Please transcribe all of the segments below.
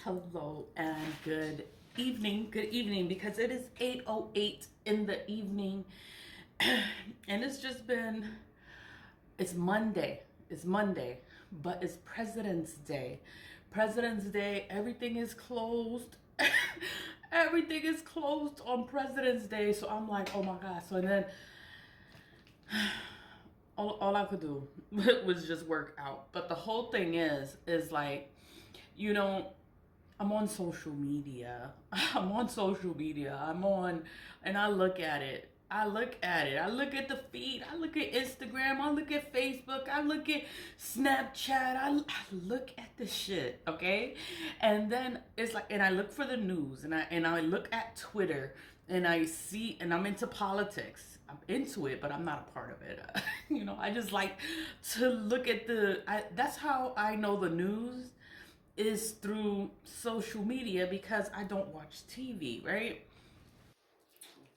Hello and good evening, because it is 8:08 in the evening, and it's Monday, but it's President's Day. Everything is closed. Everything is closed on President's Day, so I'm like, oh my God. So then all I could do was just work out. But the whole thing is like, you know, I'm on social media. And I look at it. I look at the feed. I look at Instagram. I look at Facebook. I look at Snapchat. I look at the shit, okay? And then it's like, and I look for the news, and I look at Twitter, and I see, and I'm into politics. I'm into it, but I'm not a part of it. I just like to look at that's how I know the news is through social media, because I don't watch TV, right?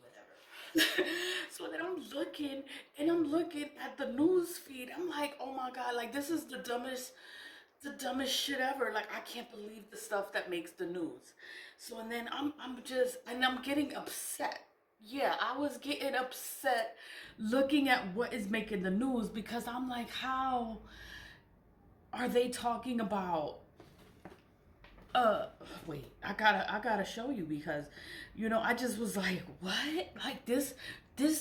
Whatever. So then I'm looking at the news feed. I'm like, oh my God, like this is the dumbest shit ever. Like, I can't believe the stuff that makes the news. So and then I'm getting upset. Yeah, I was getting upset looking at what is making the news, because I'm like, how are they talking about wait, I gotta show you, because I just was like, what? Like this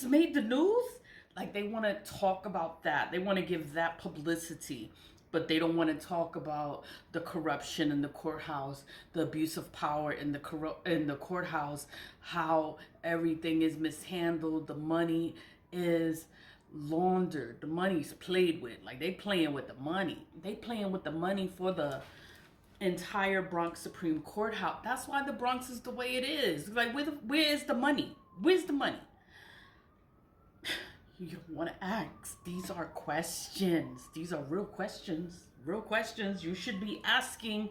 made the news? Like, they want to talk about that. They want to give that publicity, but they don't want to talk about the corruption in the courthouse, the abuse of power in the courthouse, how everything is mishandled, the money is laundered, the money's played with. Like, they playing with the money. They playing with the money for the entire Bronx Supreme Courthouse. That's why the Bronx is the way it is. Like, where is the money? Where's the money? You want to ask. These are questions. These are real questions. Real questions. You should be asking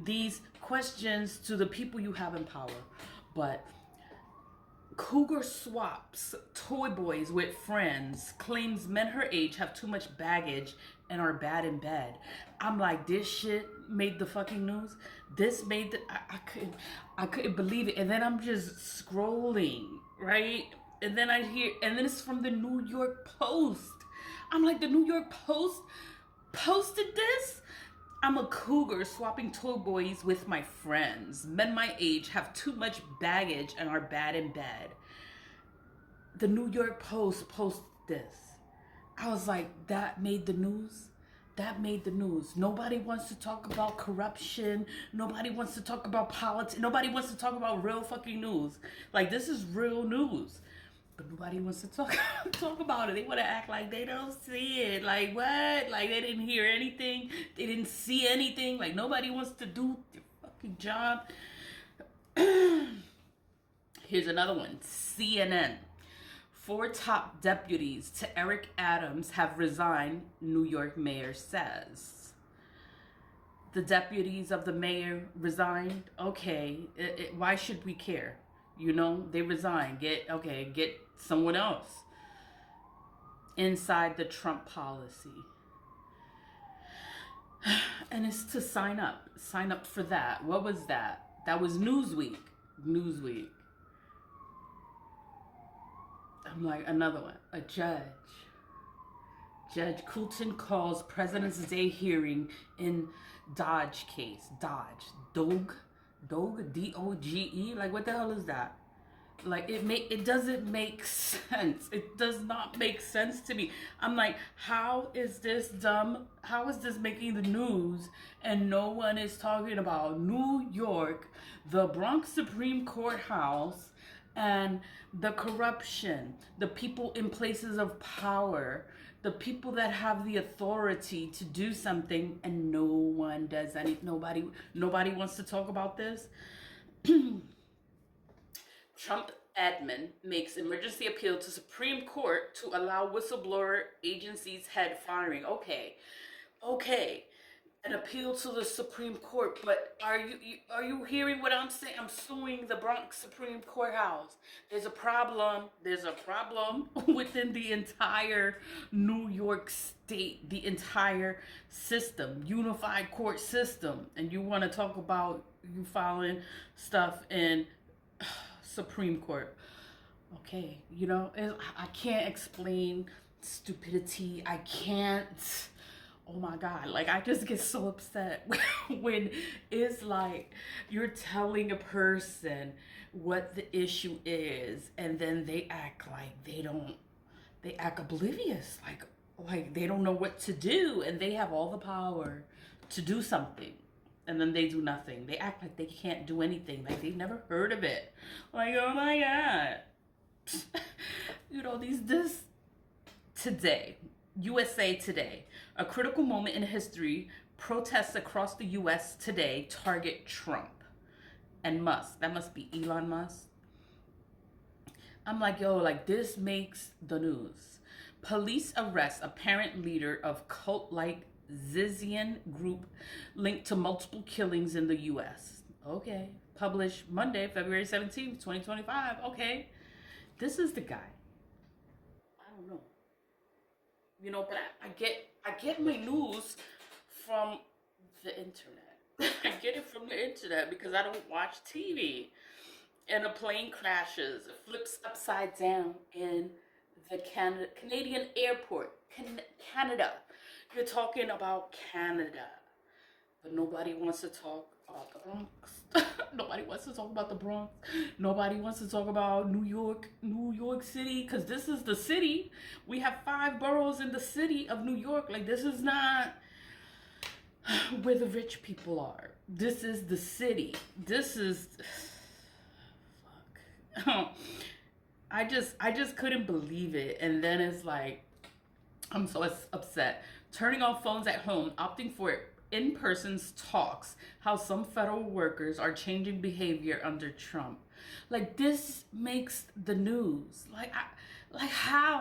these questions to the people you have in power. But cougar swaps toy boys with friends, claims men her age have too much baggage and are bad in bed. I'm like, this shit made the fucking news. This made the I couldn't believe it. And then I'm just scrolling, right? And then and then it's from the New York Post. I'm like, the New York Post posted this? I'm a cougar swapping toy boys with my friends. Men my age have too much baggage and are bad in bed. The New York Post posted this. I was like, that made the news? That made the news. Nobody wants to talk about corruption. Nobody wants to talk about politics. Nobody wants to talk about real fucking news. Like, this is real news. But nobody wants to talk about it. They want to act like they don't see it. Like, what? Like, they didn't hear anything. They didn't see anything. Like, nobody wants to do their fucking job. Here's another one. CNN. 4 top deputies to Eric Adams have resigned, New York mayor says. The deputies of the mayor resigned? Okay. Why should we care? They resign. Get someone else. Inside the Trump policy. And it's to sign up. Sign up for that. What was that? That was Newsweek. I'm like, another one. A judge. Judge Coulton calls President's Day hearing in Dodge case. Dodge. Doge? Doge? Like, what the hell is that? Like, it doesn't make sense. It does not make sense to me. I'm like, how is this dumb? How is this making the news and no one is talking about New York, the Bronx Supreme Courthouse, and the corruption, the people in places of power, the people that have the authority to do something, and no one does anything. Nobody wants to talk about this. Trump admin makes emergency appeal to Supreme Court to allow whistleblower agency's head firing. Okay. an appeal to the Supreme Court. But are you hearing what I'm saying? I'm suing the Bronx Supreme Courthouse. There's a problem. There's a problem within the entire New York State, the entire system, unified court system. And you want to talk about you filing stuff in Supreme Court? Okay, you know, I can't explain stupidity. I can't. Oh my God, like I just get so upset when it's like you're telling a person what the issue is and then they act like they act oblivious, like they don't know what to do, and they have all the power to do something, and then they do nothing. They act like they can't do anything, like they've never heard of it. Like, oh my God. You know, this today, USA Today, a critical moment in history. Protests across the US today target Trump and Musk. That must be Elon Musk. I'm like, yo, like this makes the news. Police arrest apparent leader of cult-like Zizian group linked to multiple killings in the US. Okay. Published Monday, February 17th, 2025. Okay. This is the guy. I don't know. You know, but I get my news from the internet. I get it from the internet because I don't watch TV. And a plane crashes, it flips upside down in the Canadian airport, Canada. You're talking about Canada, but nobody wants to talk about the Bronx. Nobody wants to talk about the Bronx. Nobody wants to talk about New York City, because this is the city. We have 5 boroughs in the city of New York. Like, this is not where the rich people are. This is the city. This is fuck. I just couldn't believe it. And then it's like, I'm so upset. Turning off phones at home, opting for in-person talks, how some federal workers are changing behavior under Trump. Like, this makes the news. Like how?